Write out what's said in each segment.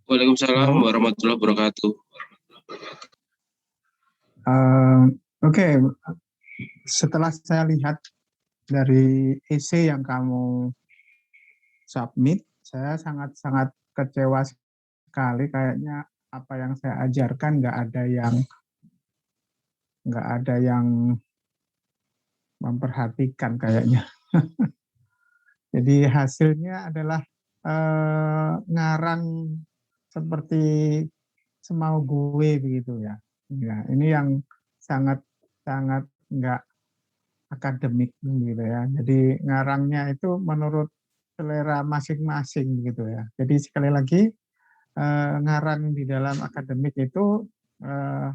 Waalaikumsalam Halo. warahmatullahi wabarakatuh. Oke, setelah saya lihat dari essay yang kamu submit, saya sangat-sangat kecewa sekali. Kayaknya apa yang saya ajarkan nggak ada yang memperhatikan kayaknya. Jadi hasilnya adalah ngarang seperti semau gue begitu ya. Ya, ini yang sangat sangat nggak akademik gitu ya. Jadi ngarangnya itu menurut selera masing-masing gitu ya. Jadi sekali lagi ngarang di dalam akademik itu eh,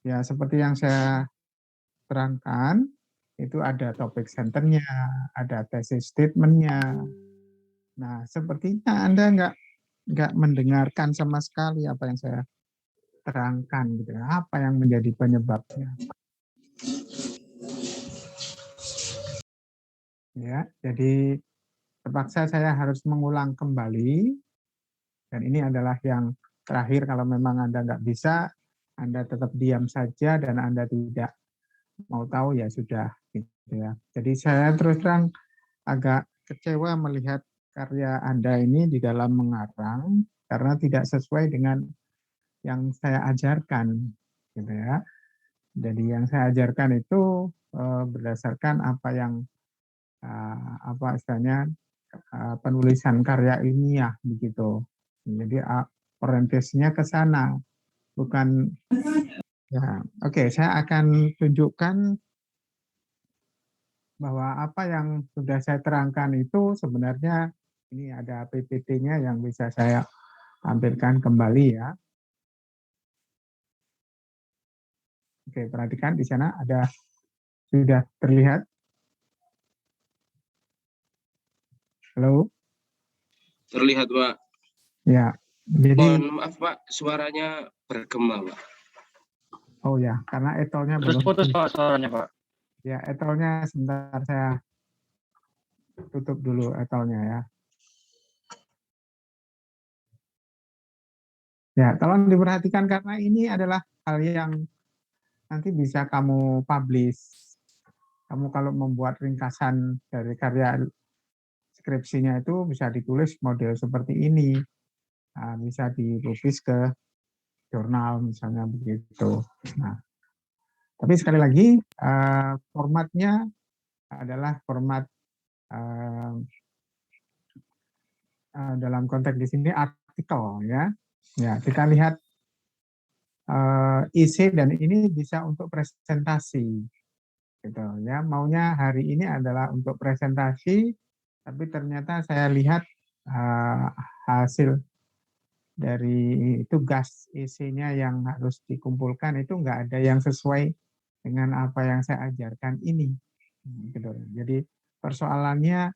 ya seperti yang saya terangkan itu ada topik centernya, ada thesis statementnya. Nah, sepertinya Anda nggak mendengarkan sama sekali apa yang saya terangkan gitu ya. Apa yang menjadi penyebabnya? Ya, jadi terpaksa saya harus mengulang kembali. Dan ini adalah yang terakhir, kalau memang Anda nggak bisa, Anda tetap diam saja dan Anda tidak mau tahu ya sudah. Gitu ya. Jadi saya terus terang agak kecewa melihat karya Anda ini di dalam mengarang karena tidak sesuai dengan yang saya ajarkan. Gitu ya. Jadi yang saya ajarkan itu berdasarkan apa yang apa istilahnya penulisan karya ilmiah begitu. Jadi orientasinya ke sana, bukan ya. Oke, saya akan tunjukkan bahwa apa yang sudah saya terangkan itu sebenarnya ini ada PPT-nya yang bisa saya tampilkan kembali ya. Oke, perhatikan di sana ada sudah terlihat. Halo? Terlihat, Pak. Ya. Mohon Jadi maaf, Pak, suaranya bergema, Pak. oh ya, karena etolnya belum. Putus-putus Pak suaranya Pak. Ya, etolnya sebentar saya tutup dulu etolnya ya. Ya, tolong diperhatikan karena ini adalah hal yang nanti bisa kamu publish. Kamu kalau membuat ringkasan dari karya skripsinya itu bisa ditulis model seperti ini. Nah, bisa dipublish ke jurnal misalnya begitu. Nah, tapi sekali lagi formatnya adalah format dalam konteks di sini artikel ya. Ya, kita lihat isi dan ini bisa untuk presentasi gitu ya. Maunya hari ini adalah untuk presentasi, tapi ternyata saya lihat hasil dari tugas isinya yang harus dikumpulkan itu nggak ada yang sesuai dengan apa yang saya ajarkan ini. Gitu. Jadi persoalannya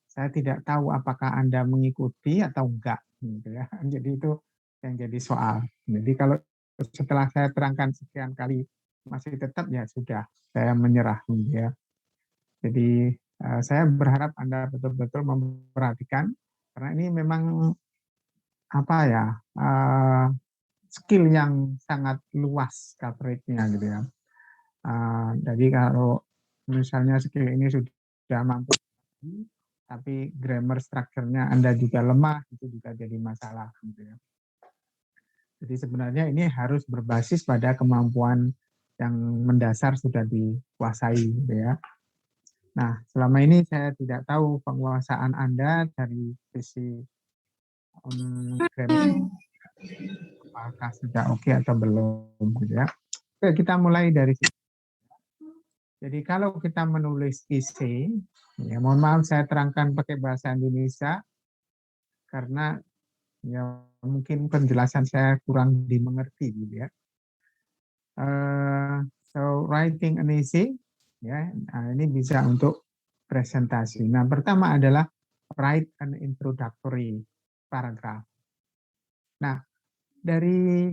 saya tidak tahu apakah Anda mengikuti atau enggak. Gitu ya. Jadi itu yang jadi soal. Jadi kalau setelah saya terangkan sekian kali masih tetap ya sudah, saya menyerah. Gitu ya. Jadi saya berharap Anda betul-betul memperhatikan karena ini memang apa ya skill yang sangat luas coverage-nya gitu ya. Jadi kalau misalnya skill ini sudah mampu, tapi grammar structure-nya Anda juga lemah, itu juga jadi masalah gitu ya. Jadi sebenarnya ini harus berbasis pada kemampuan yang mendasar sudah dikuasai gitu ya. Nah, selama ini saya tidak tahu penguasaan Anda dari sisi grammar, apakah sudah oke atau belum gitu ya. Oke, kita mulai dari sini. Jadi kalau kita menulis isi, ya mohon maaf saya terangkan pakai bahasa Indonesia karena ya mungkin penjelasan saya kurang dimengerti gitu ya. So writing an essay, ya, nah ini bisa untuk presentasi. Nah pertama adalah write an introductory paragraph. Nah dari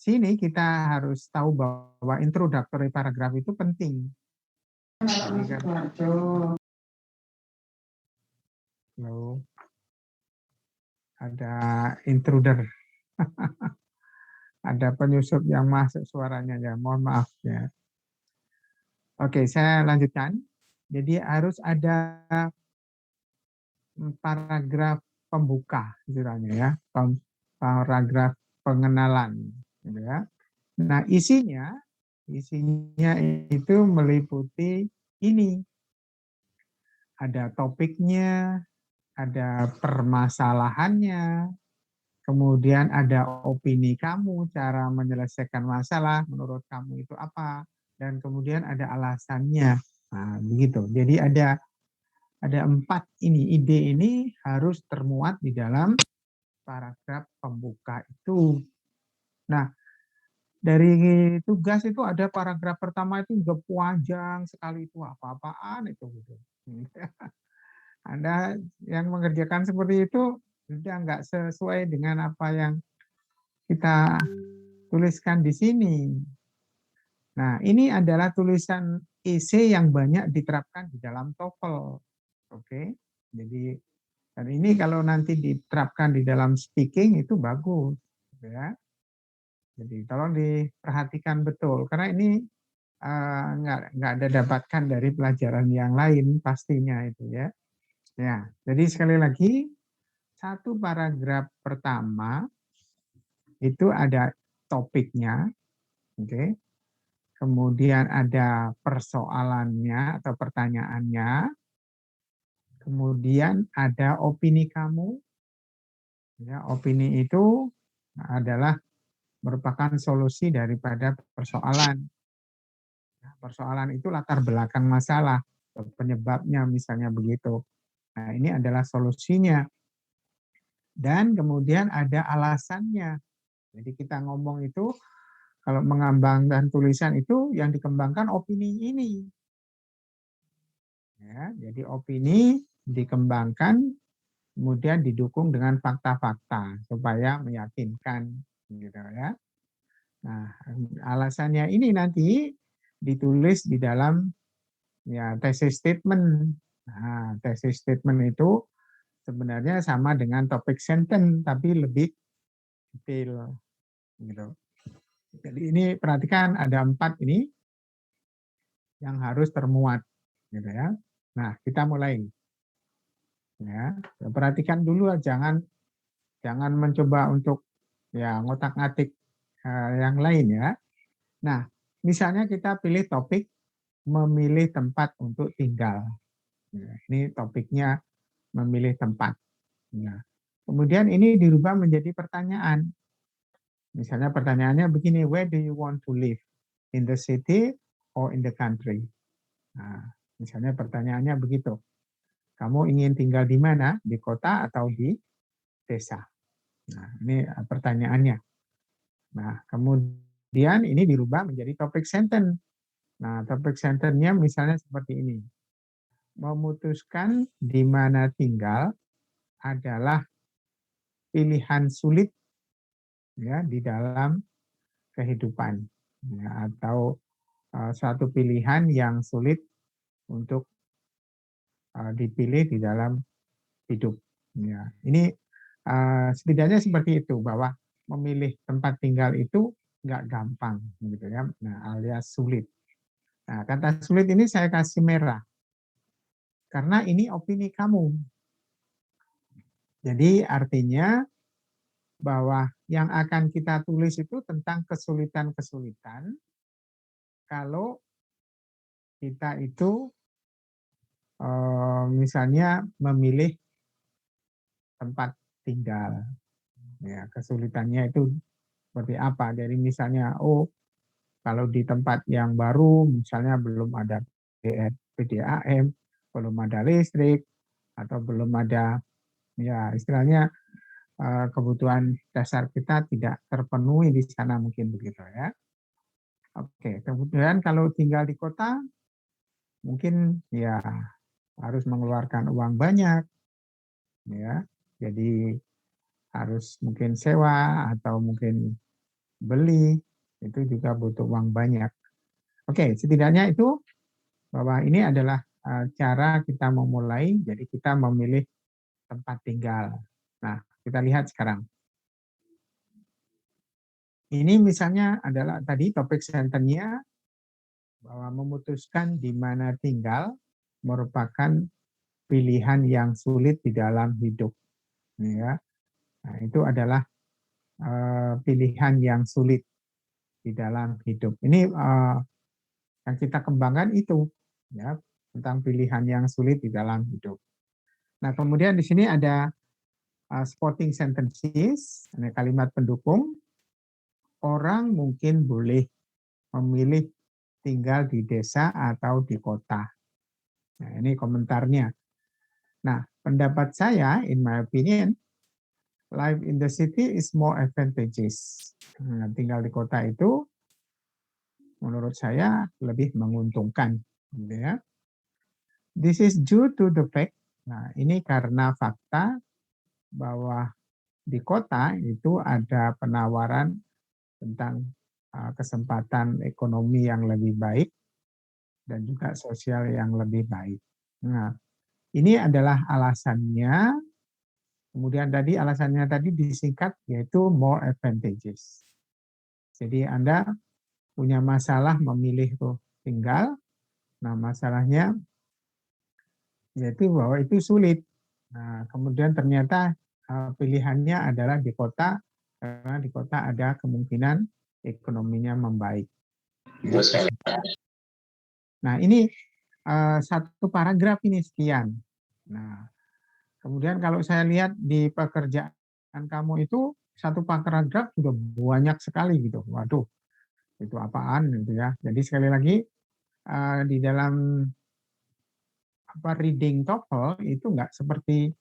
sini kita harus tahu bahwa introductory paragraph itu penting. Halo. ada intruder, ada penyusup yang masuk suaranya ya, mohon maaf ya. Oke, saya lanjutkan. Jadi harus ada paragraf pembuka istilahnya ya, paragraf pengenalan gitu ya. Nah, isinya itu meliputi ini. Ada topiknya, ada permasalahannya, kemudian ada opini kamu, cara menyelesaikan masalah menurut kamu itu apa, dan kemudian ada alasannya. Nah, begitu. Jadi ada 4 ini, ide ini harus termuat di dalam paragraf pembuka itu. Nah, dari tugas itu ada paragraf pertama itu juga panjang sekali, itu apa-apaan itu gitu. Anda yang mengerjakan seperti itu sudah nggak sesuai dengan apa yang kita tuliskan di sini. Nah, ini adalah tulisan esai yang banyak diterapkan di dalam TOEFL. Oke, jadi dan ini kalau nanti diterapkan di dalam speaking itu bagus, ya. Jadi tolong diperhatikan betul karena ini nggak ada dapatkan dari pelajaran yang lain pastinya itu ya. Ya, jadi sekali lagi satu paragraf pertama itu ada topiknya, oke. Kemudian ada persoalannya atau pertanyaannya, kemudian ada opini kamu. Ya, opini itu adalah merupakan solusi daripada persoalan. Persoalan itu latar belakang masalah, penyebabnya misalnya begitu. Nah, ini adalah solusinya. Dan kemudian ada alasannya. Jadi kita ngomong itu, kalau mengembangkan tulisan itu yang dikembangkan opini ini. Ya, jadi opini dikembangkan, kemudian didukung dengan fakta-fakta supaya meyakinkan, gitu ya. Nah, alasannya ini nanti ditulis di dalam ya thesis statement. Nah, thesis statement itu sebenarnya sama dengan topik sentence tapi lebih detail gitu. Jadi ini perhatikan ada 4 ini yang harus termuat gitu ya. Nah, kita mulai. Ya, perhatikan dulu jangan mencoba untuk ya ngotak-ngatik yang lain ya. Nah, misalnya kita pilih topik memilih tempat untuk tinggal. Ya, ini topiknya memilih tempat. Ya. Kemudian ini dirubah menjadi pertanyaan. Misalnya pertanyaannya begini, where do you want to live? In the city or in the country? Nah, misalnya pertanyaannya begitu. Kamu ingin tinggal di mana? Di kota atau di desa? Nah, ini pertanyaannya. Nah, kemudian ini dirubah menjadi topik sentence. Nah, topik sentence-nya misalnya seperti ini. Memutuskan di mana tinggal adalah pilihan sulit ya di dalam kehidupan ya, atau suatu pilihan yang sulit untuk dipilih di dalam hidup. Ya, ini setidaknya seperti itu bahwa memilih tempat tinggal itu nggak gampang, gitu ya. Nah, alias sulit. Nah, kata sulit ini saya kasih merah karena ini opini kamu. Jadi artinya bahwa yang akan kita tulis itu tentang kesulitan-kesulitan kalau kita itu misalnya memilih tempat tinggal. Ya, kesulitannya itu seperti apa? Jadi misalnya, oh kalau di tempat yang baru, misalnya belum ada PDAM, belum ada listrik, atau belum ada, ya istilahnya kebutuhan dasar kita tidak terpenuhi di sana mungkin begitu ya. Oke, kemudian kalau tinggal di kota, mungkin ya harus mengeluarkan uang banyak, ya. Jadi harus mungkin sewa atau mungkin beli, itu juga butuh uang banyak. Oke, setidaknya itu bahwa ini adalah cara kita memulai, jadi kita memilih tempat tinggal. Nah, kita lihat sekarang. Ini misalnya adalah tadi topik sentennya bahwa memutuskan di mana tinggal merupakan pilihan yang sulit di dalam hidup. Ya. Nah, itu adalah pilihan yang sulit di dalam hidup. Ini yang kita kembangkan itu, ya, tentang pilihan yang sulit di dalam hidup. Nah, kemudian di sini ada supporting sentences, ada kalimat pendukung. Orang mungkin boleh memilih tinggal di desa atau di kota. Nah, ini komentarnya. Nah, pendapat saya, in my opinion, life in the city is more advantageous. Nah, tinggal di kota itu, menurut saya, lebih menguntungkan. Gitu ya. This is due to the fact, nah ini karena fakta bahwa di kota itu ada penawaran tentang kesempatan ekonomi yang lebih baik dan juga sosial yang lebih baik. Nah, ini adalah alasannya. Kemudian tadi alasannya tadi disingkat yaitu more advantageous. Jadi Anda punya masalah memilih tuh tinggal. Nah, masalahnya yaitu bahwa itu sulit. Nah, kemudian ternyata pilihannya adalah di kota karena di kota ada kemungkinan ekonominya membaik. Nah, ini satu paragraf ini sekian. Nah, kemudian kalau saya lihat di pekerjaan kamu itu satu paragraf sudah banyak sekali gitu. Waduh, itu apaan gitu ya. Jadi sekali lagi di dalam reading TOEFL itu nggak seperti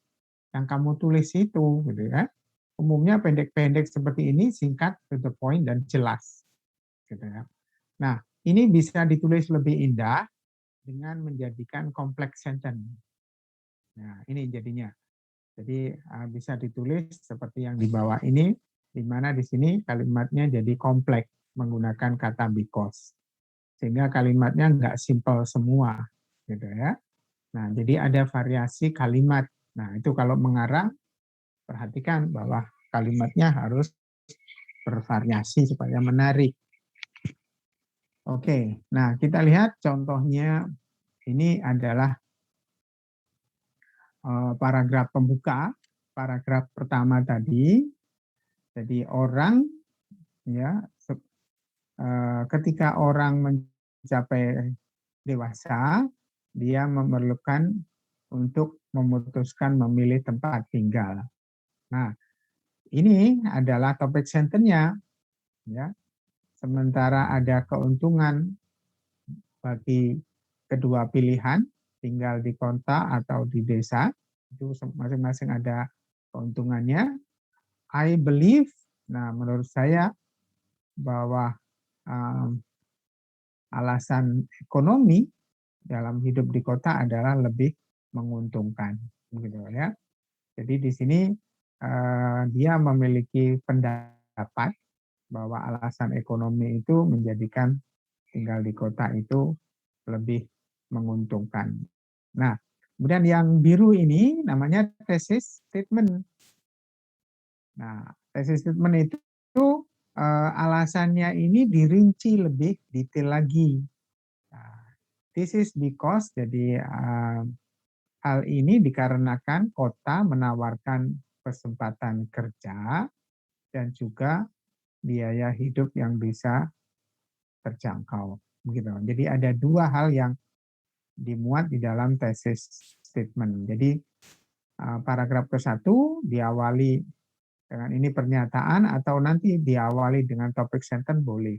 yang kamu tulis itu gitu ya. Umumnya pendek-pendek seperti ini, singkat, to the point dan jelas gitu ya. Nah, ini bisa ditulis lebih indah dengan menjadikan kompleks sentence. Nah, ini jadinya. Jadi bisa ditulis seperti yang di bawah ini, di mana di sini kalimatnya jadi kompleks menggunakan kata because. Sehingga kalimatnya nggak simple semua, gitu ya. Nah, jadi ada variasi kalimat. Nah, itu kalau mengarang, perhatikan bahwa kalimatnya harus bervariasi supaya menarik. Oke, nah kita lihat contohnya ini adalah paragraf pembuka, paragraf pertama tadi. Jadi orang ya ketika orang mencapai dewasa, dia memerlukan untuk memutuskan memilih tempat tinggal. Nah, ini adalah topik sentence-nya ya. Sementara ada keuntungan bagi kedua pilihan, tinggal di kota atau di desa, itu masing-masing ada keuntungannya. I believe, nah menurut saya bahwa alasan ekonomi dalam hidup di kota adalah lebih menguntungkan, gitu ya. Jadi di sini dia memiliki pendapat bahwa alasan ekonomi itu menjadikan tinggal di kota itu lebih menguntungkan. Nah, kemudian yang biru ini namanya thesis statement. Nah, thesis statement itu alasannya ini dirinci lebih detail lagi. Nah, this is because, jadi hal ini dikarenakan kota menawarkan kesempatan kerja dan juga biaya hidup yang bisa terjangkau. Begitu. Jadi ada dua hal yang dimuat di dalam thesis statement. Jadi paragraf ke-1 diawali dengan ini pernyataan atau nanti diawali dengan topik sentence boleh,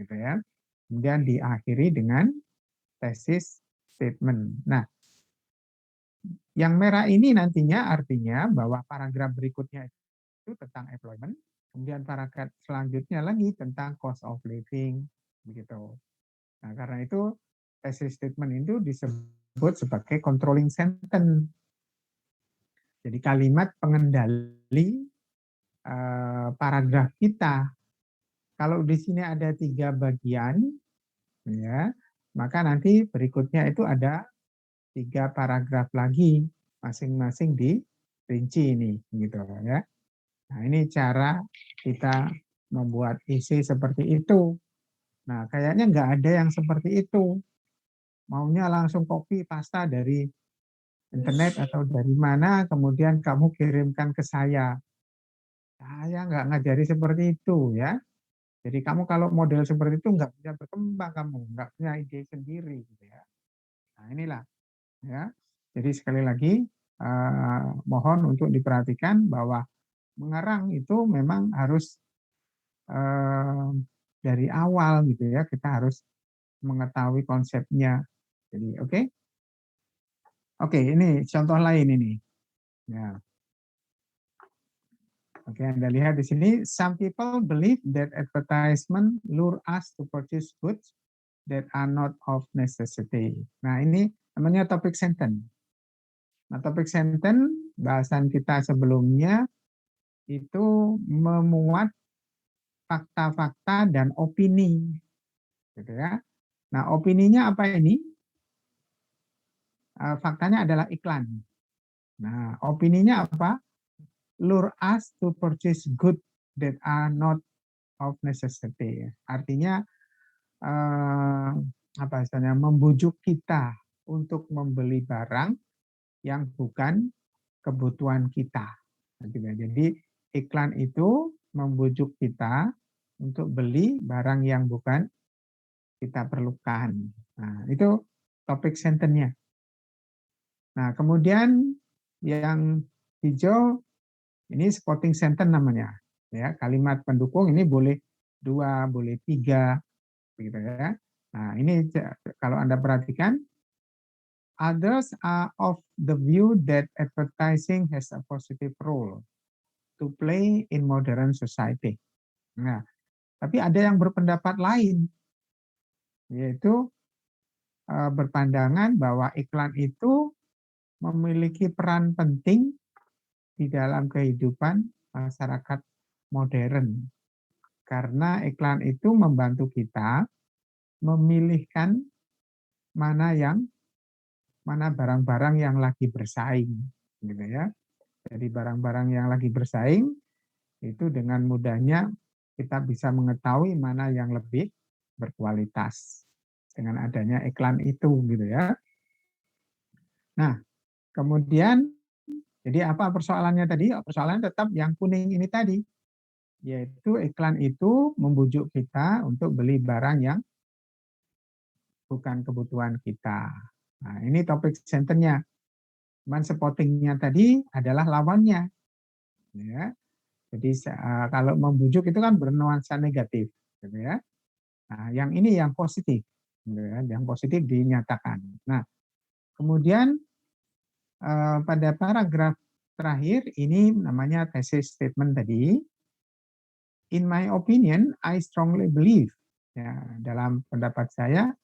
gitu ya. Kemudian diakhiri dengan thesis statement. Nah, yang merah ini nantinya artinya bahwa paragraf berikutnya itu tentang employment, kemudian paragraf selanjutnya lagi tentang cost of living, begitu. Nah, karena itu thesis statement itu disebut sebagai controlling sentence. Jadi kalimat pengendali paragraf kita. Kalau di sini ada 3 bagian, ya, maka nanti berikutnya itu ada 3 paragraf lagi, masing-masing di rinci ini, gitu ya. Nah, ini cara kita membuat isi seperti itu. Nah, kayaknya nggak ada yang seperti itu. Maunya langsung copy pasta dari internet atau dari mana, kemudian kamu kirimkan ke saya. Saya nggak ngajari seperti itu ya. Jadi kamu kalau model seperti itu nggak bisa berkembang, kamu nggak punya ide sendiri gitu ya. Nah inilah ya. Jadi sekali lagi mohon untuk diperhatikan bahwa mengarang itu memang harus dari awal gitu ya. Kita harus mengetahui konsepnya. Jadi oke, ini contoh lain ini. Ya. Oke, Anda lihat di sini, some people believe that advertisement lure us to purchase goods that are not of necessity. Nah, ini namanya topic sentence. Nah, topic sentence, bahasan kita sebelumnya, itu memuat fakta-fakta dan opini. Gitu ya. Nah, opininya apa ini? Faktanya adalah iklan. Nah, opininya apa? Lure us to purchase goods that are not of necessity. Artinya apa istilahnya, membujuk kita untuk membeli barang yang bukan kebutuhan kita. Jadi iklan itu membujuk kita untuk beli barang yang bukan kita perlukan. Nah, itu topik sentence-nya. Nah, kemudian yang hijau ini supporting sentence namanya. Ya, kalimat pendukung ini boleh 2, boleh 3, gitu ya. Nah, ini kalau Anda perhatikan, others are of the view that advertising has a positive role to play in modern society. Nah, tapi ada yang berpendapat lain, yaitu berpandangan bahwa iklan itu memiliki peran penting di dalam kehidupan masyarakat modern. Karena iklan itu membantu kita memilihkan mana barang-barang yang lagi bersaing, gitu ya. Jadi barang-barang yang lagi bersaing itu dengan mudahnya kita bisa mengetahui mana yang lebih berkualitas dengan adanya iklan itu, gitu ya. Nah, kemudian jadi apa persoalannya tadi? Persoalannya tetap yang kuning ini tadi, yaitu iklan itu membujuk kita untuk beli barang yang bukan kebutuhan kita. Nah, ini topik sentence-nya. Cuman spotting-nya tadi adalah lawannya. Ya. Jadi kalau membujuk itu kan bernuansa negatif, gitu ya. Nah, yang ini yang positif, gitu ya. Yang positif dinyatakan. Nah, kemudian pada paragraf terakhir ini namanya thesis statement tadi. In my opinion, I strongly believe. Ya, dalam pendapat saya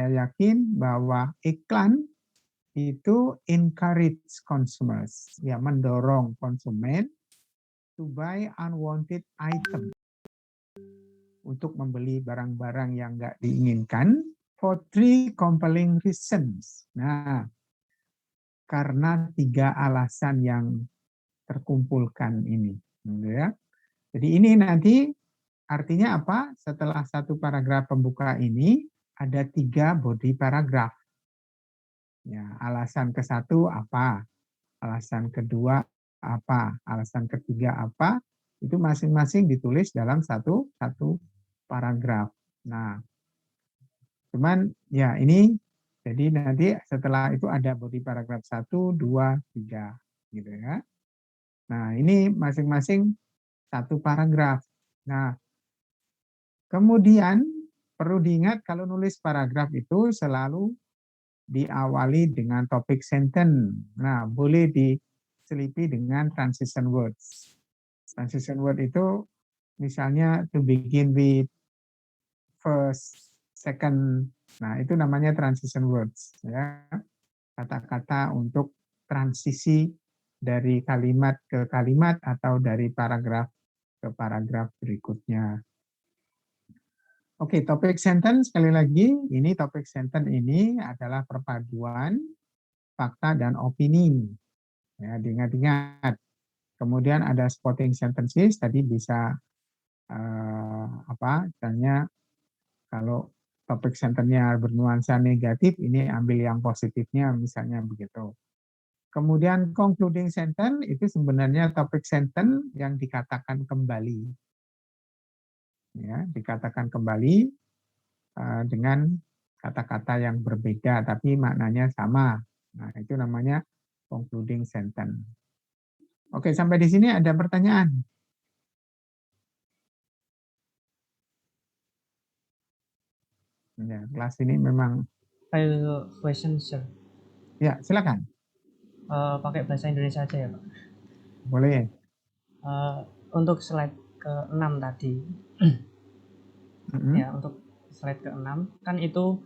yakin bahwa iklan itu encourage consumers, ya mendorong konsumen to buy unwanted item, untuk membeli barang-barang yang nggak diinginkan for 3 compelling reasons. Nah, karena 3 alasan yang terkumpulkan ini, gitu ya. Jadi ini nanti artinya apa? Setelah satu paragraf pembuka ini ada 3 body paragraf. Ya, alasan ke-1 apa? Alasan kedua apa? Alasan ketiga apa? Itu masing-masing ditulis dalam satu paragraf. Nah, cuman ya ini jadi nanti setelah itu ada body paragraf 1, 2, 3 gitu ya. Nah, ini masing-masing satu paragraf. Nah, kemudian perlu diingat kalau nulis paragraf itu selalu diawali dengan topik sentence. Nah, boleh diselipi dengan transition words. Transition word itu misalnya to begin with, first, second. Nah, itu namanya transition words, ya. Kata-kata untuk transisi dari kalimat ke kalimat atau dari paragraf ke paragraf berikutnya. Oke, topik sentence sekali lagi, ini topik sentence ini adalah perpaduan fakta dan opini. Ya, diingat-ingat. Kemudian ada spotting sentences, tadi bisa misalnya kalau topik sentence-nya bernuansa negatif, ini ambil yang positifnya, misalnya begitu. Kemudian concluding sentence itu sebenarnya topik sentence yang dikatakan kembali, ya, dikatakan kembali dengan kata-kata yang berbeda tapi maknanya sama. Nah, itu namanya concluding sentence. Oke, sampai di sini ada pertanyaan? Ya, kelas ini memang File question, sir. ya, silakan. Pakai bahasa Indonesia aja ya, Pak. Boleh. Untuk slide ke-6 tadi, Mm-hmm. ya, untuk slide ke-6 kan itu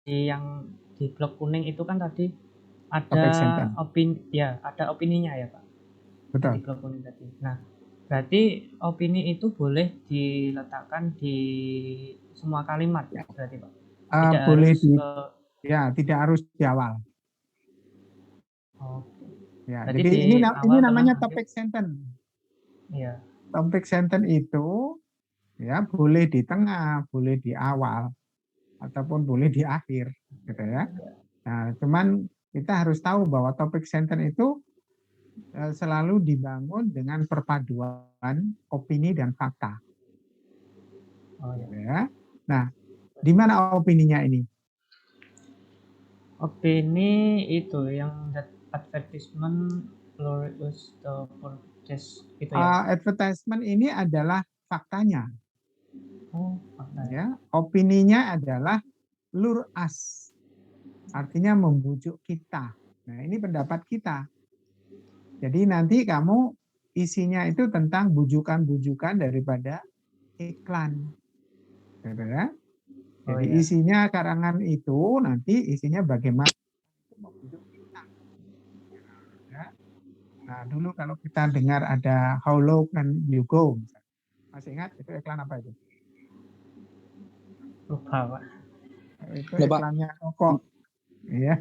yang di blok kuning itu kan tadi ada Topik sentence. ada opininya ya, Pak. Di Betul. blok kuning tadi. Nah, berarti opini itu boleh diletakkan di semua kalimat Ya. berarti, Pak. Tidak Boleh harus ke tidak harus di awal. Ya, berarti jadi di ini awal, tengah, namanya akhir. topik sentence. Iya. Topik sentence itu ya boleh di tengah, boleh di awal, ataupun boleh di akhir, gitu ya. Nah, cuman kita harus tahu bahwa topik sentence itu selalu dibangun dengan perpaduan opini dan fakta. Oh ya. Gitu ya. Nah, di mana opininya ini? Opini itu yang that advertisement glorious the purchase itu ya, Pak. Advertisement ini adalah faktanya. Oh, fakta ya. Ya, opininya adalah lure us, artinya membujuk kita. Nah, ini pendapat kita. Jadi nanti kamu isinya itu tentang bujukan-bujukan daripada iklan. Gitu ya. Oh Jadi ya. isinya karangan itu nanti isinya bagaimana membujuk kita. Ya. Nah, dulu kalau kita dengar ada How Low Can You Go, masih ingat itu iklan apa itu? Lupa, Pak. Itu Loh, Pak. iklannya rokok. Ya.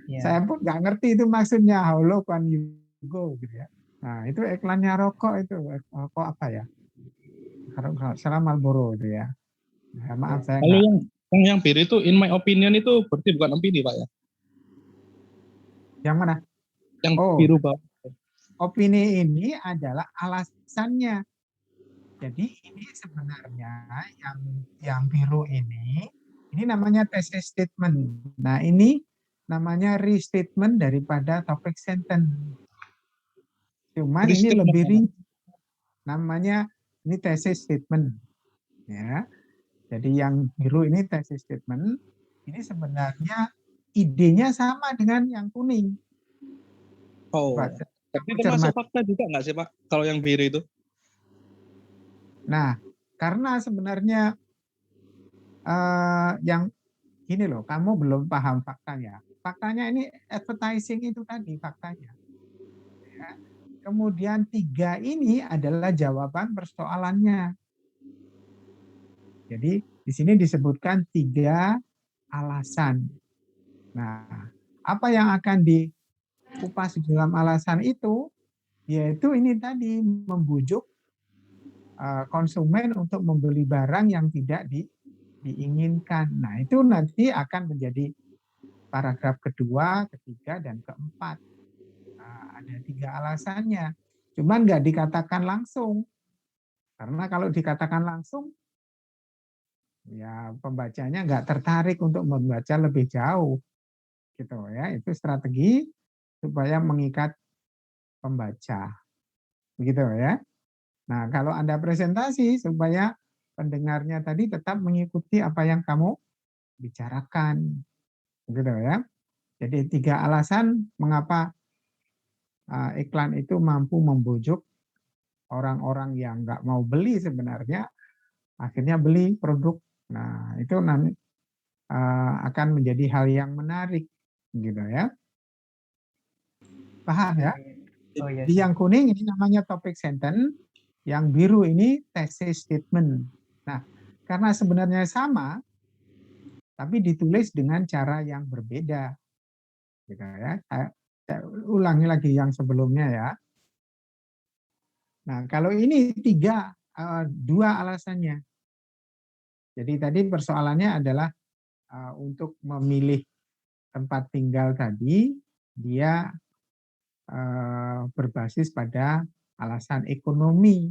Ya. Saya pun nggak ngerti itu maksudnya How Low Can You Go gitu ya. Nah, itu iklannya rokok itu. Rokok apa ya? Kalau salah Marlboro itu ya. Nah, maaf saya Lalu nggak. yang biru itu in my opinion itu berarti bukan opini, Pak ya? Yang mana? Yang Oh, biru, Pak. opini ini adalah alasannya. Jadi ini sebenarnya yang biru ini namanya thesis statement. Nah, ini namanya restatement daripada topik sentence. Cuman ini lebih rinci. Namanya ini thesis statement. Ya. Jadi yang biru ini thesis statement. Ini sebenarnya idenya sama dengan yang kuning. Oh, Baca, tapi kamu termasuk cermat. fakta juga nggak sih, Pak? Kalau yang biru itu? Nah, karena sebenarnya yang gini loh, kamu belum paham faktanya. Faktanya ini advertising itu tadi faktanya. Ya. Kemudian 3 ini adalah jawaban persoalannya. Jadi di sini disebutkan 3 alasan. Nah, apa yang akan dikupas di dalam alasan itu? Yaitu ini tadi membujuk konsumen untuk membeli barang yang tidak diinginkan. Nah, itu nanti akan menjadi paragraf kedua, ketiga, dan keempat. Nah, ada 3 alasannya. Cuman nggak dikatakan langsung. Karena kalau dikatakan langsung, ya pembacanya nggak tertarik untuk membaca lebih jauh. Gitu ya. Itu strategi supaya mengikat pembaca. Begitu ya. Nah, kalau Anda presentasi supaya pendengarnya tadi tetap mengikuti apa yang kamu bicarakan. Gitu ya. Jadi 3 alasan mengapa iklan itu mampu membujuk orang-orang yang nggak mau beli sebenarnya, akhirnya beli produk. Nah, itu nanti akan menjadi hal yang menarik. Gitu ya. Paham ya? Oh ya. Jadi yang kuning ini namanya topik sentence, yang biru ini thesis statement. Nah, karena sebenarnya sama, tapi ditulis dengan cara yang berbeda. Gitu ya. Saya ulangi lagi yang sebelumnya ya. Nah, kalau ini dua alasannya. Jadi tadi persoalannya adalah untuk memilih tempat tinggal tadi, dia berbasis pada alasan ekonomi.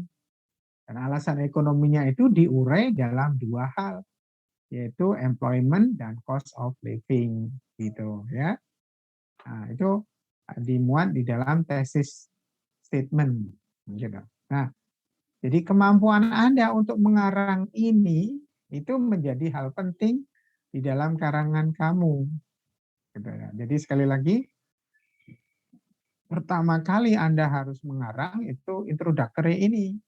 Dan alasan ekonominya itu diurai dalam dua hal, yaitu employment dan cost of living, gitu ya. Nah, itu dimuat di dalam tesis statement, gitu. Nah, jadi kemampuan Anda untuk mengarang ini itu menjadi hal penting di dalam karangan kamu, gitu ya. Jadi sekali lagi, pertama kali Anda harus mengarang itu introductory ini,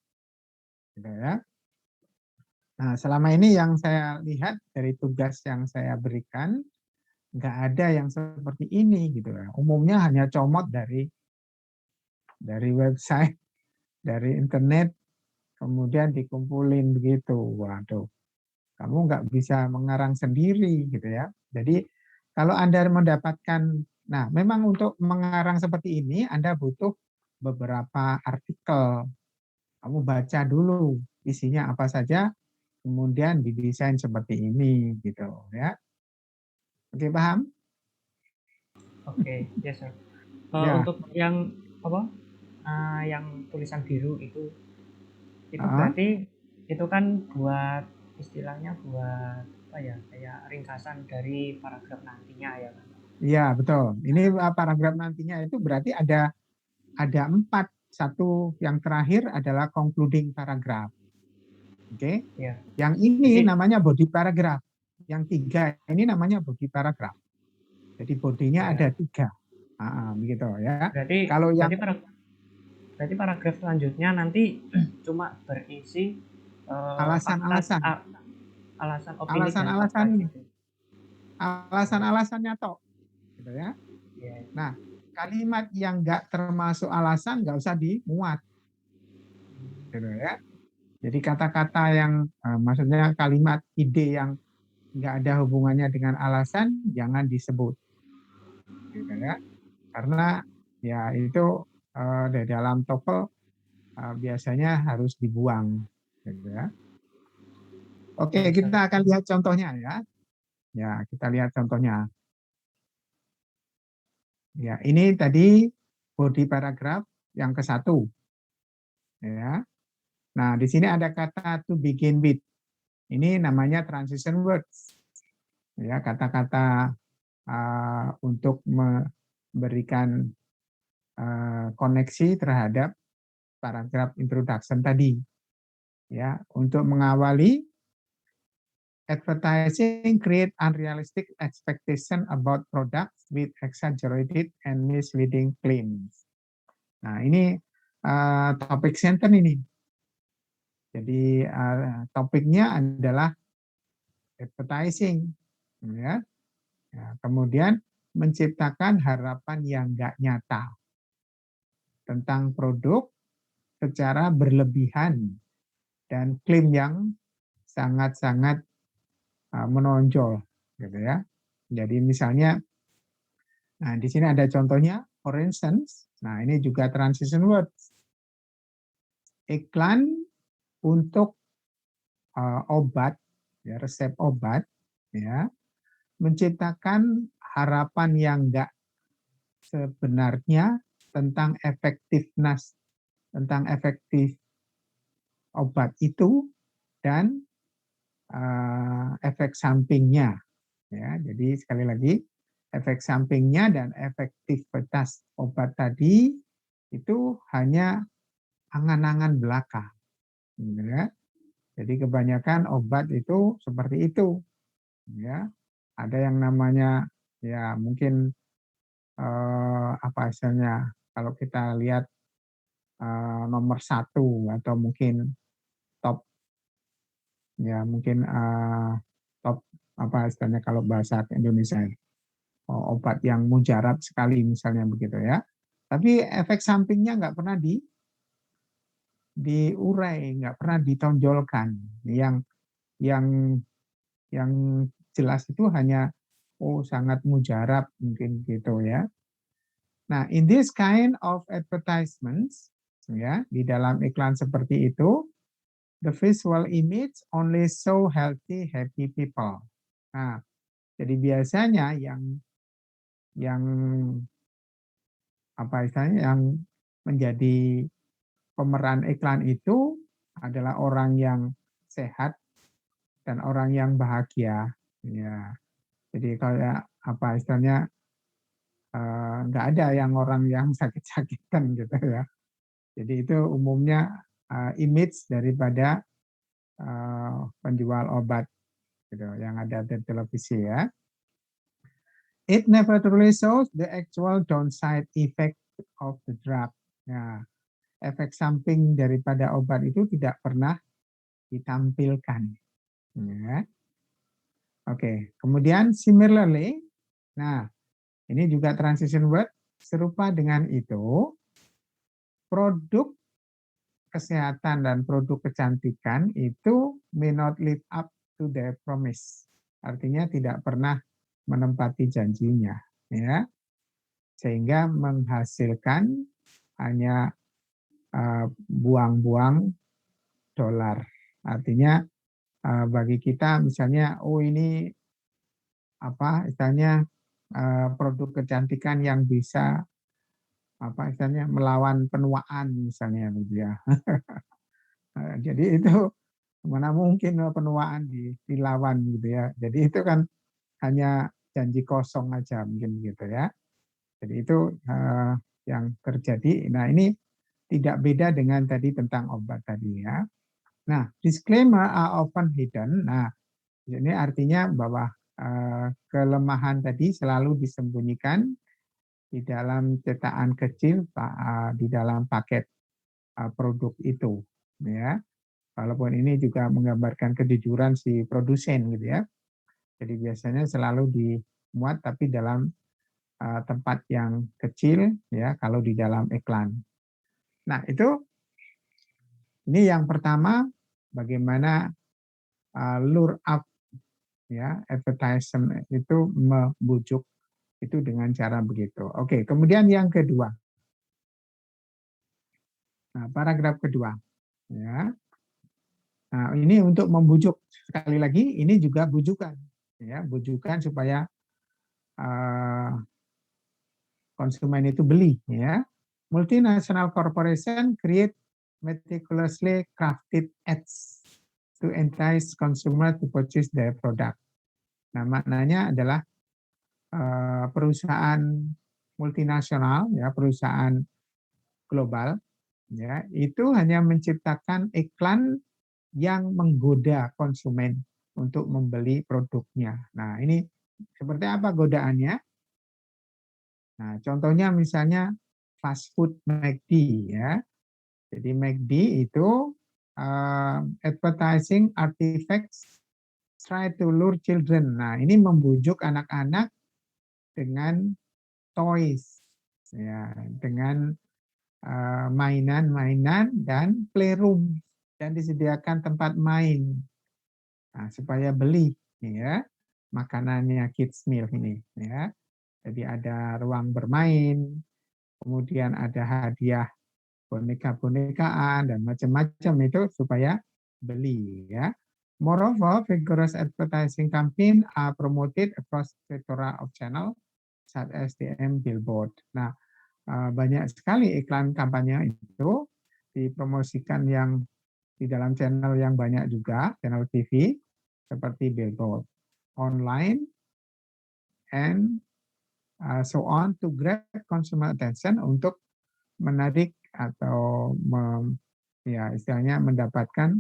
gitu ya. Nah, selama ini yang saya lihat dari tugas yang saya berikan, nggak ada yang seperti ini, gitu ya. Umumnya hanya comot dari website, dari internet, kemudian dikumpulin begitu. Waduh, kamu nggak bisa mengarang sendiri, gitu ya. Jadi kalau Anda mendapatkan, nah memang untuk mengarang seperti ini Anda butuh beberapa artikel. Kamu baca dulu isinya apa saja, kemudian didesain seperti ini, gitu ya. Oke, paham? Oke, yes sir. Ya. Untuk yang apa? Yang tulisan biru itu Ah, berarti itu kan buat istilahnya buat apa ya? Kayak ringkasan dari paragraf nantinya ya kan. iya, betul. Ini paragraf nantinya itu berarti ada 4. Satu yang terakhir adalah concluding paragraph. Oke. Ya. Yang ini Jadi namanya body paragraph. Yang 3 ini namanya body paragraph. Jadi bodinya ya, ada 3. Begitu ya. berarti Kalau yang berarti berarti paragraf selanjutnya nanti cuma berisi fakta alasan-alasan, alasan opini dan alasan-alasan fakta ini, gitu. alasan-alasannya tok, gitu ya. Ya. Nah, kalimat yang nggak termasuk alasan nggak usah dimuat, gitu ya. Jadi kata-kata yang maksudnya kalimat ide yang nggak ada hubungannya dengan alasan jangan disebut, gitu ya. Karena ya itu dari dalam TOEFL biasanya harus dibuang, gitu ya. Oke, Ya, sir. kita akan lihat contohnya ya. Ya, kita lihat contohnya. Ya, ini tadi body paragraph yang ke-1. Ya. Nah, di sini ada kata to begin with. Ini namanya transition words. Ya, kata-kata untuk memberikan koneksi terhadap paragraf introduction tadi. Ya, untuk mengawali, advertising create unrealistic expectation about products with exaggerated and misleading claims. Nah, ini topik center ini. Jadi topiknya adalah advertising, ya. Ya, kemudian menciptakan harapan yang nggak nyata tentang produk secara berlebihan dan klaim yang sangat-sangat menonjol, gitu ya. Jadi misalnya, nah di sini ada contohnya, for instance, nah ini juga transition words, iklan untuk obat, ya, resep obat, ya, menciptakan harapan yang enggak sebenarnya tentang efektif obat itu dan efek sampingnya, ya. Jadi sekali lagi, efek sampingnya dan efektivitas obat tadi itu hanya angan-angan belaka, ya. Jadi kebanyakan obat itu seperti itu, ya. Ada yang namanya ya mungkin apa istilahnya, kalau kita lihat nomor 1 atau mungkin top, ya mungkin top apa istilahnya kalau bahasa Indonesia, obat yang mujarab sekali misalnya begitu ya. Tapi efek sampingnya nggak pernah diurai, nggak pernah ditonjolkan. Yang yang jelas itu hanya sangat mujarab mungkin gitu ya. Nah, in this kind of advertisements, ya, di dalam iklan seperti itu, the visual image only show healthy, happy people. Nah, jadi biasanya yang apa istilahnya yang menjadi pemeran iklan itu adalah orang yang sehat dan orang yang bahagia. Ya, jadi kayak apa istilahnya nggak ada yang orang yang sakit-sakitan gitu ya. Jadi itu umumnya image daripada penjual obat gitu yang ada di televisi ya. It never truly shows the actual downside effect of the drug. Nah, efek samping daripada obat itu tidak pernah ditampilkan. Ya. Oke, kemudian similarly, nah ini juga transition word serupa dengan itu, produk kesehatan dan produk kecantikan itu may not live up to their promise. Artinya tidak pernah menempati janjinya, ya, sehingga menghasilkan hanya buang-buang dolar. Artinya bagi kita misalnya, oh ini apa istilahnya produk kecantikan yang bisa apa istilahnya melawan penuaan misalnya gitu ya. Jadi itu mana mungkin penuaan dilawan gitu ya. Jadi itu kan hanya janji kosong aja mungkin gitu ya. Jadi itu yang terjadi. Nah ini tidak beda dengan tadi tentang obat tadi ya. Nah disclaimer are often hidden. Nah ini artinya bahwa kelemahan tadi selalu disembunyikan di dalam cetakan kecil di dalam paket produk itu ya. Walaupun ini juga menggambarkan kejujuran si produsen gitu ya. Jadi biasanya selalu dimuat tapi dalam tempat yang kecil ya kalau di dalam iklan. Nah, itu ini yang pertama bagaimana lure up ya advertisement itu membujuk itu dengan cara begitu. Oke, kemudian yang kedua. Nah, paragraf kedua ya. Nah, ini untuk membujuk. Sekali lagi, ini juga bujukan. Ya, bujukan supaya konsumen itu beli. Ya. Multinational corporation create meticulously crafted ads to entice consumer to purchase their product. Nah, maknanya adalah perusahaan multinasional, ya, perusahaan global, ya, itu hanya menciptakan iklan yang menggoda konsumen untuk membeli produknya. Nah, ini seperti apa godaannya? Nah, contohnya misalnya fast food McD ya. Jadi McD itu advertising artifacts try to lure children. Nah, ini membujuk anak-anak dengan toys ya, dengan mainan-mainan dan playroom dan disediakan tempat main. Nah, supaya beli ya makanannya kids meal ini ya. Jadi ada ruang bermain, kemudian ada hadiah boneka-bonekaan dan macam-macam itu supaya beli ya. Moreover, vigorous advertising campaign are promoted across plethora of channel such as DM billboard. Nah, banyak sekali iklan kampanye itu dipromosikan yang di dalam channel yang banyak juga, channel TV seperti billboard, online, and so on to grab consumer attention untuk menarik atau ya istilahnya mendapatkan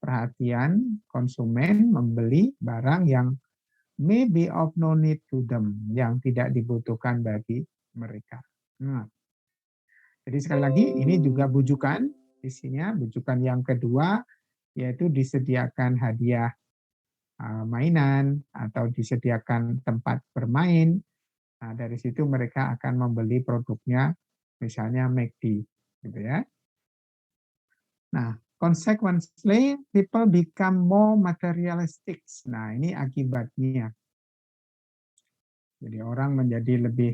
perhatian konsumen membeli barang yang may be of no need to them, yang tidak dibutuhkan bagi mereka. Nah, jadi sekali lagi ini juga bujukan, isinya bujukan yang kedua yaitu disediakan hadiah mainan atau disediakan tempat bermain. Nah, dari situ mereka akan membeli produknya, misalnya McD, gitu ya. Nah, consequently, people become more materialistic. Nah, ini akibatnya. Jadi orang menjadi lebih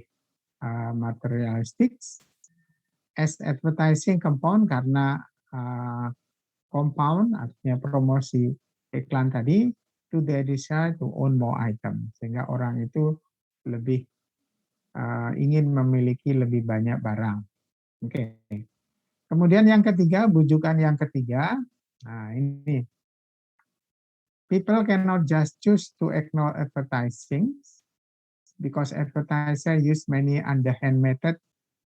materialistics, as advertising compound karena compound artinya promosi iklan tadi, to their desire to own more item, sehingga orang itu lebih ingin memiliki lebih banyak barang. Oke. Kemudian yang ketiga, bujukan yang ketiga, nah ini, people cannot just choose to ignore advertising because advertiser use many underhand method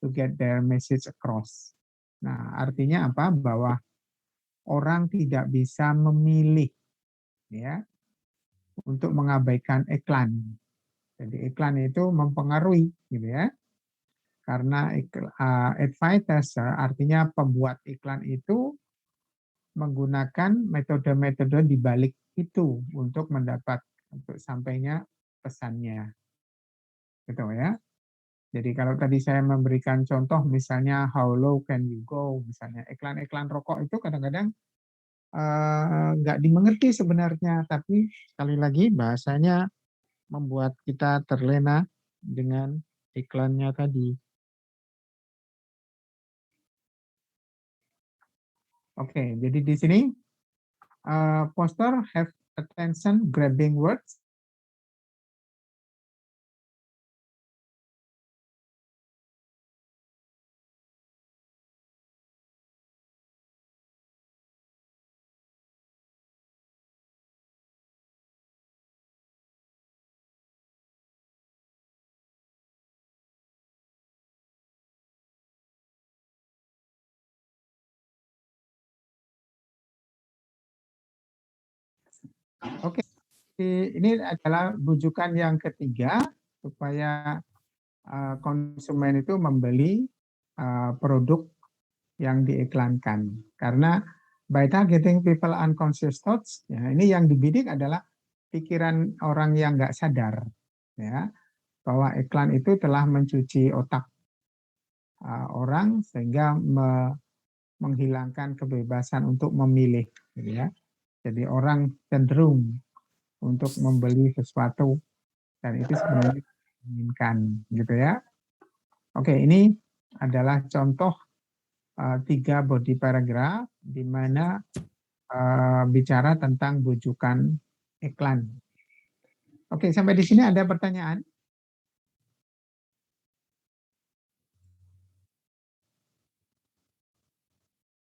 to get their message across. Nah, artinya apa? Bahwa orang tidak bisa memilih ya untuk mengabaikan iklan. Jadi iklan itu mempengaruhi gitu ya. Karena advertiser artinya pembuat iklan itu menggunakan metode-metode di balik itu untuk sampainya pesannya. Gitu ya. Jadi kalau tadi saya memberikan contoh misalnya how low can you go, misalnya iklan-iklan rokok itu kadang-kadang nggak dimengerti sebenarnya, tapi sekali lagi bahasanya membuat kita terlena dengan iklannya tadi. Oke, jadi di sini poster have attention grabbing words. Oke, ini adalah bujukan yang ketiga supaya konsumen itu membeli produk yang diiklankan. Karena by targeting people unconscious thoughts, ya, ini yang dibidik adalah pikiran orang yang nggak sadar, ya, bahwa iklan itu telah mencuci otak orang sehingga menghilangkan kebebasan untuk memilih, gitu ya. Jadi orang cenderung untuk membeli sesuatu dan itu sebenarnya diinginkan, gitu ya. Oke, ini adalah contoh 3 body paragraph di mana bicara tentang bujukan iklan. Oke, sampai di sini ada pertanyaan?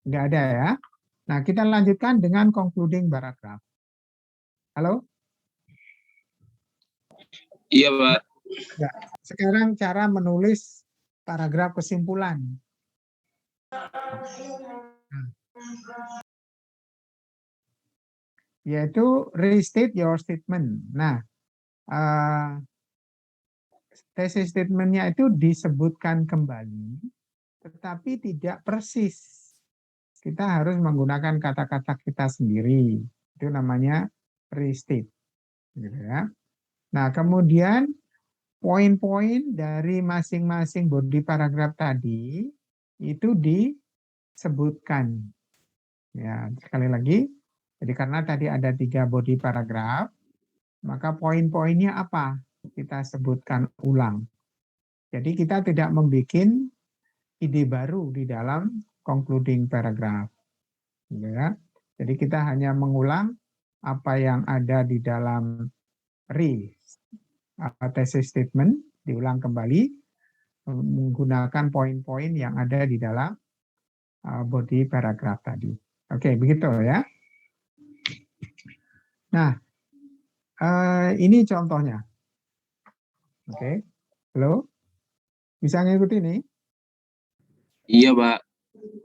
Nggak ada ya. Nah, kita lanjutkan dengan concluding paragraph. Halo? Iya, Pak. Ya. Sekarang cara menulis paragraf kesimpulan. Yaitu restate your statement. Nah, tesis statementnya itu disebutkan kembali, tetapi tidak persis. Kita harus menggunakan kata-kata kita sendiri. Itu namanya restate. Gitu ya. Nah, kemudian poin-poin dari masing-masing body paragraph tadi itu disebutkan. Ya, sekali lagi, jadi karena tadi ada 3 body paragraph, maka poin-poinnya apa? Kita sebutkan ulang. Jadi kita tidak membuat ide baru di dalam concluding paragraph. Gitu ya. Jadi kita hanya mengulang apa yang ada di dalam tesis statement, diulang kembali menggunakan poin-poin yang ada di dalam body paragraph tadi. Oke, begitu ya. Nah, ini contohnya. Oke, halo? Bisa ngikuti nih? Iya, Pak.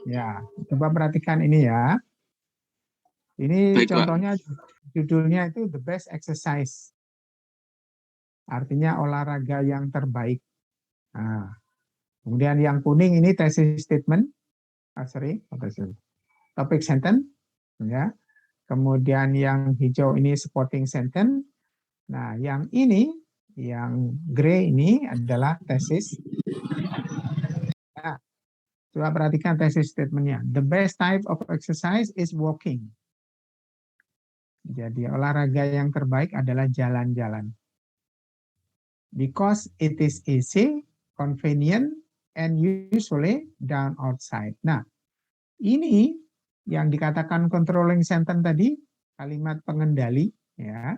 Ya, coba perhatikan ini ya. Ini Baik, contohnya, judulnya itu The Best Exercise. Artinya olahraga yang terbaik. Nah, kemudian yang kuning ini tesis statement. Topic sentence. Ya. Kemudian yang hijau ini supporting sentence. Nah, yang ini, yang grey ini adalah tesis. Nah, coba perhatikan tesis statementnya. The best type of exercise is walking. Jadi olahraga yang terbaik adalah jalan-jalan. Because it is easy, convenient, and usually done outside. Nah, ini yang dikatakan controlling sentence tadi, kalimat pengendali, ya,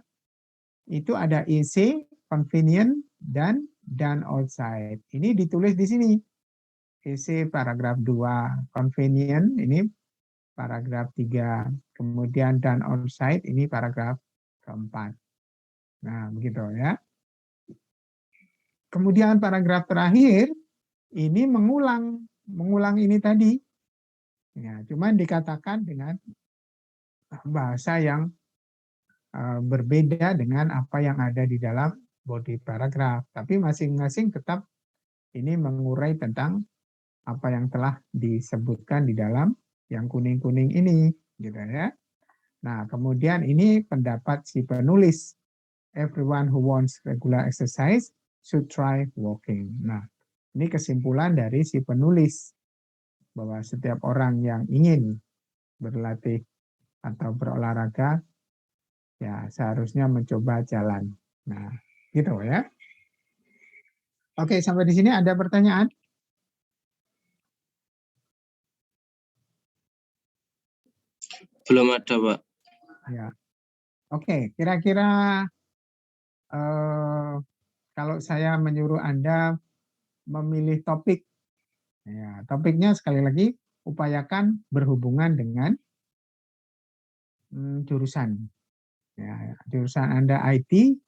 itu ada easy, convenient, dan done outside. Ini ditulis di sini. Easy paragraf 2, convenient ini paragraf 3, kemudian done outside ini paragraf keempat. Nah, begitu ya. Kemudian paragraf terakhir ini mengulang ini tadi. Ya, cuman dikatakan dengan bahasa yang berbeda dengan apa yang ada di dalam body paragraf. Tapi masing-masing tetap ini mengurai tentang apa yang telah disebutkan di dalam yang kuning-kuning ini, gitu ya. Nah, kemudian ini pendapat si penulis. Everyone who wants regular exercise should try walking. Nah, ini kesimpulan dari si penulis bahwa setiap orang yang ingin berlatih atau berolahraga ya seharusnya mencoba jalan. Nah, gitu ya. Oke, sampai di sini ada pertanyaan? Belum ada, Pak. Ya. Oke, kira-kira kalau saya menyuruh Anda memilih topik, ya, topiknya sekali lagi upayakan berhubungan dengan jurusan. Ya, jurusan Anda IT,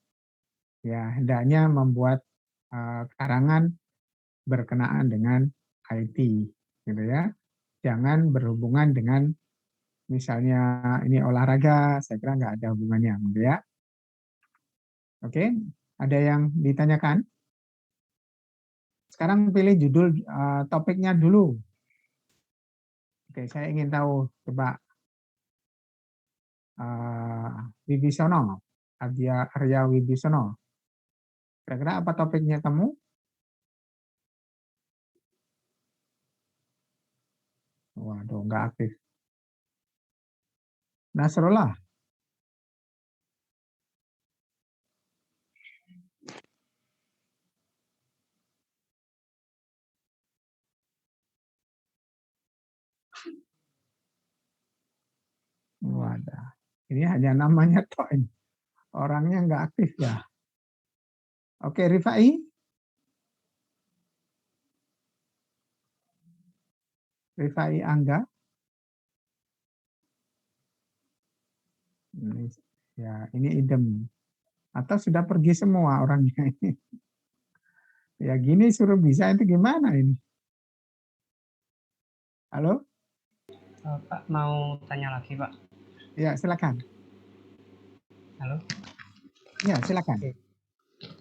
ya hendaknya membuat karangan berkenaan dengan IT, gitu ya. Jangan berhubungan dengan misalnya ini olahraga, saya kira nggak ada hubungannya, gitu ya. Oke, ada yang ditanyakan? Sekarang pilih judul topiknya dulu. Oke, saya ingin tahu, coba Wibisono, Arya Wibisono. Kira-kira apa topiknya kamu? Waduh, nggak aktif. Nasrullah. Wadah. Ini hanya namanya tok ini. Orangnya nggak aktif ya. Oke, Rifai. Rifai Angga. Ya, ini idem. Atau sudah pergi semua orangnya ini. Ya gini suruh bisa itu gimana ini? Halo? Pak mau tanya lagi, Pak. Ya, silakan. Halo. Ya, silakan. Oke.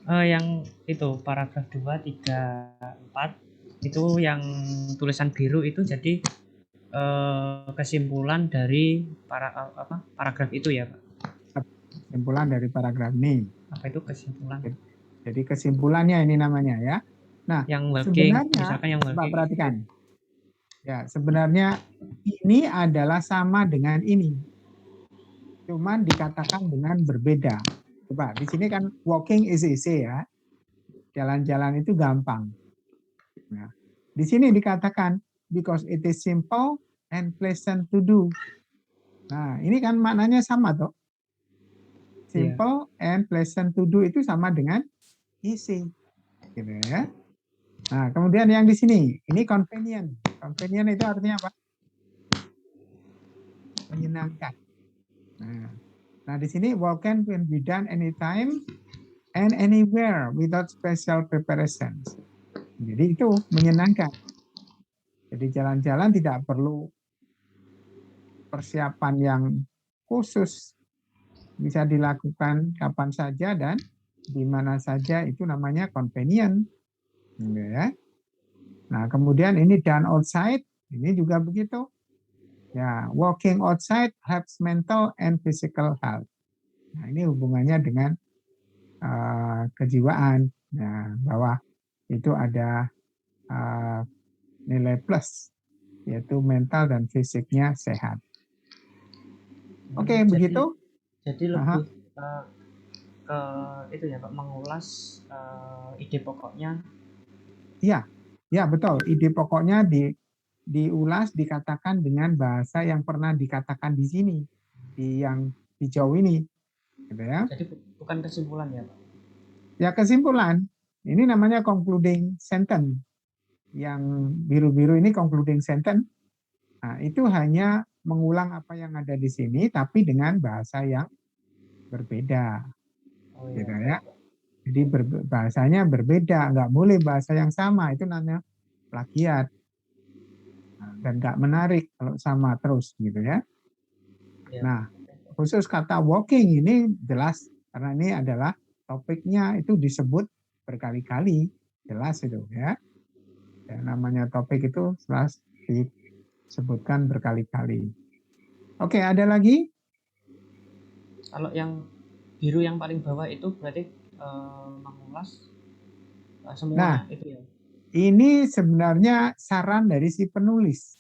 Yang itu paragraf 2, 3, 4 itu yang tulisan biru itu jadi kesimpulan dari paragraf itu ya, Pak. Kesimpulan dari paragraf ini. Apa itu kesimpulan? Jadi kesimpulannya ini namanya ya. Nah, yang walking, sebenarnya misalkan yang coba walking. perhatikan. Ya, sebenarnya ini adalah sama dengan ini. Cuman dikatakan dengan berbeda. Coba, di sini kan walking is easy ya. Jalan-jalan itu gampang. Nah, di sini dikatakan because it is simple and pleasant to do. Nah, ini kan maknanya sama toh. Simple and pleasant to do itu sama dengan easy. Gitu ya. Nah, kemudian yang di sini, ini convenient. Convenient itu artinya apa? Menyenangkan. Nah, di sini walk can be done anytime and anywhere without special preparations. Jadi itu menyenangkan. Jadi jalan-jalan tidak perlu persiapan yang khusus. Bisa dilakukan kapan saja dan di mana saja, itu namanya convenient. Ya. Nah, kemudian ini done outside, ini juga begitu. Ya, walking outside helps mental and physical health. Nah, ini hubungannya dengan kejiwaan. Nah, bahwa itu ada nilai plus, yaitu mental dan fisiknya sehat. Oke, begitu. Jadi lebih ke itu ya Pak, mengulas ide pokoknya Iya, ya betul. Ide pokoknya diulas, dikatakan dengan bahasa yang pernah dikatakan di sini, yang hijau ini, gitu ya. Jadi bukan kesimpulan ya Pak? Ya kesimpulan, ini namanya concluding sentence. Yang biru-biru ini concluding sentence. Nah, itu hanya mengulang apa yang ada di sini, tapi dengan bahasa yang berbeda, Oh iya, gitu ya. baik Pak. Jadi bahasanya berbeda, nggak boleh bahasa yang sama. Itu namanya plagiat. Dan nggak menarik kalau sama terus, gitu ya. Iya, Nah, khusus kata walking ini jelas karena ini adalah topiknya itu disebut berkali-kali, jelas itu ya. Ya, namanya topik itu jelas disebutkan berkali-kali. Oke, ada lagi? kalau yang biru yang paling bawah itu berarti mengulas Nah, semua itu ya. ini sebenarnya saran dari si penulis.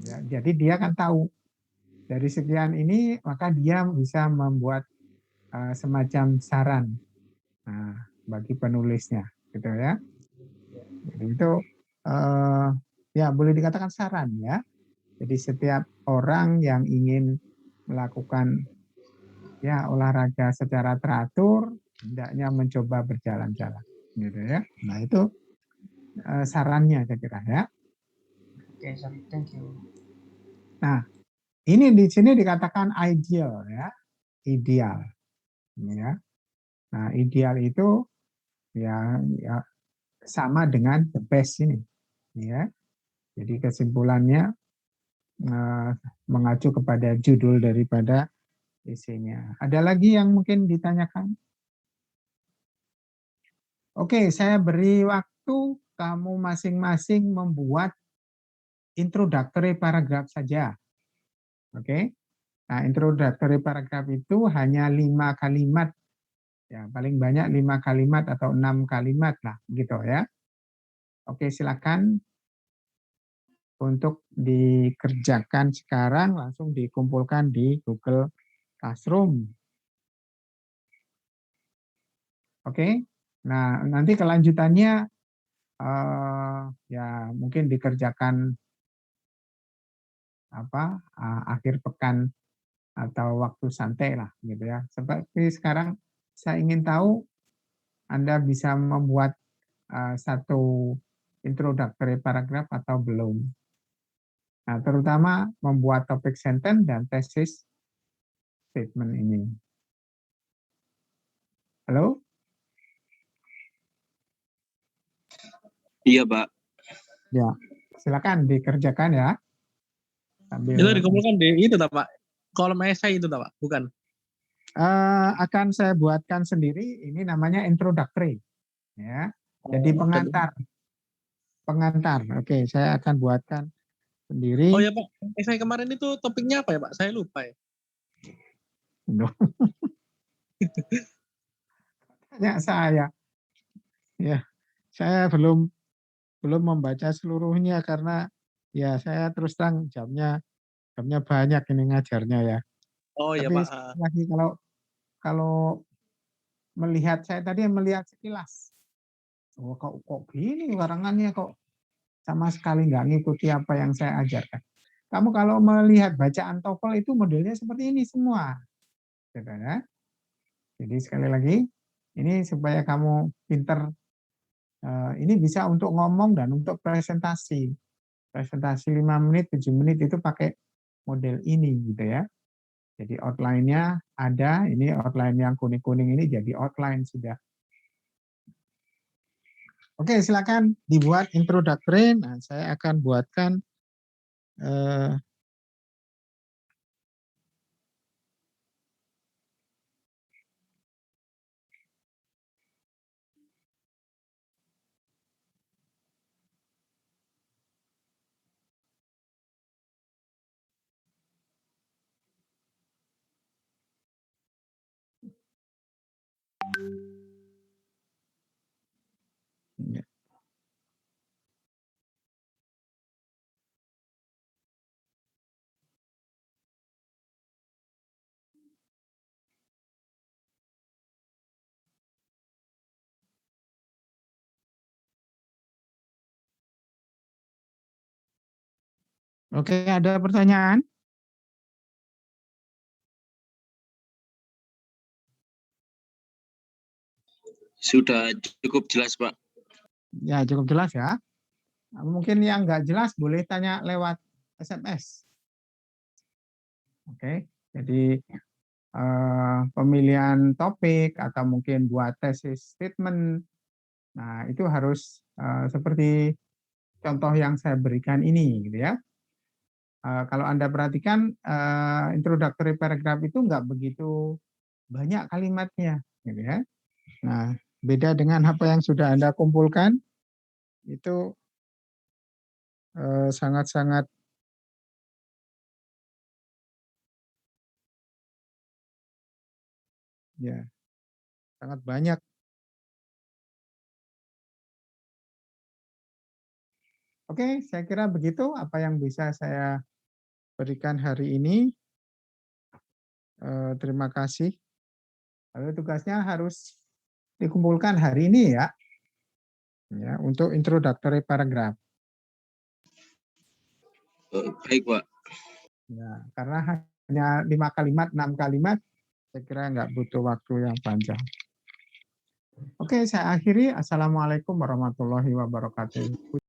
Ya, jadi dia kan tahu dari sekian ini, maka dia bisa membuat semacam saran bagi penulisnya, gitu ya. Jadi itu ya boleh dikatakan saran ya. Jadi setiap orang yang ingin melakukan ya olahraga secara teratur, hendaknya mencoba berjalan-jalan, gitu ya. Nah itu sarannya saya kira ya. Oke, sorry, thank you. Nah ini di sini dikatakan ideal ya, ideal, ya. Nah ideal itu ya sama dengan the best ini, ya. Jadi kesimpulannya mengacu kepada judul daripada isinya. Ada lagi yang mungkin ditanyakan? Oke, saya beri waktu kamu masing-masing membuat introductory paragraph saja. Oke. Nah, introductory paragraph itu hanya 5 kalimat. Ya, paling banyak 5 kalimat atau 6 kalimat lah, gitu ya. Oke, silakan untuk dikerjakan sekarang, langsung dikumpulkan di Google Classroom. Oke. Nah, nanti kelanjutannya ya mungkin dikerjakan akhir pekan atau waktu santai lah gitu ya. Seperti sekarang saya ingin tahu Anda bisa membuat satu introductory paragraph atau belum. Nah, terutama membuat topik sentence dan thesis statement ini. Halo? Iya, Pak. Ya, silakan dikerjakan ya. Itu Sambil dikumpulkan di itu tak Pak? Kolom esai itu tak Pak? Bukan. akan saya buatkan sendiri. Ini namanya introductory. Ya, jadi Oh, pengantar. Pengantar. Oke, saya akan buatkan oh sendiri. ya Pak, esai kemarin itu topiknya apa ya Pak? Saya lupa ya. Loh, tanya saya. Ya, saya belum membaca seluruhnya karena ya saya terus terang jamnya banyak ini ngajarnya ya. Oh ya Tapi Pak. sekali lagi kalau melihat saya tadi melihat sekilas, oh kok gini karangannya kok sama sekali nggak ngikuti apa yang saya ajarkan. Kamu kalau melihat bacaan TOEFL itu modelnya seperti ini semua, gitu ya. Jadi sekali lagi ini supaya kamu pinter. Ini bisa untuk ngomong dan untuk presentasi. Presentasi 5 menit, 7 menit itu pakai model ini gitu ya. Jadi outline-nya ada, ini outline yang kuning-kuning ini jadi outline sudah. Oke, silakan dibuat introductory. Nah, saya akan buatkan eh, Oke, ada pertanyaan? Sudah cukup jelas, Pak. Ya, cukup jelas ya. Mungkin yang nggak jelas boleh tanya lewat SMS. Oke, jadi pemilihan topik atau mungkin buat tesis statement. Nah, itu harus seperti contoh yang saya berikan ini, gitu ya. Kalau Anda perhatikan introductory paragraph itu nggak begitu banyak kalimatnya, gitu ya. Nah, beda dengan apa yang sudah Anda kumpulkan, itu sangat-sangat ya sangat banyak. Oke, saya kira begitu apa yang bisa saya berikan hari ini. Terima kasih. Lalu tugasnya harus dikumpulkan hari ini ya, untuk introductory paragraph. Baik, Pak. Ya, karena hanya 5 kalimat, 6 kalimat, saya kira nggak butuh waktu yang panjang. Oke, saya akhiri. Assalamualaikum warahmatullahi wabarakatuh.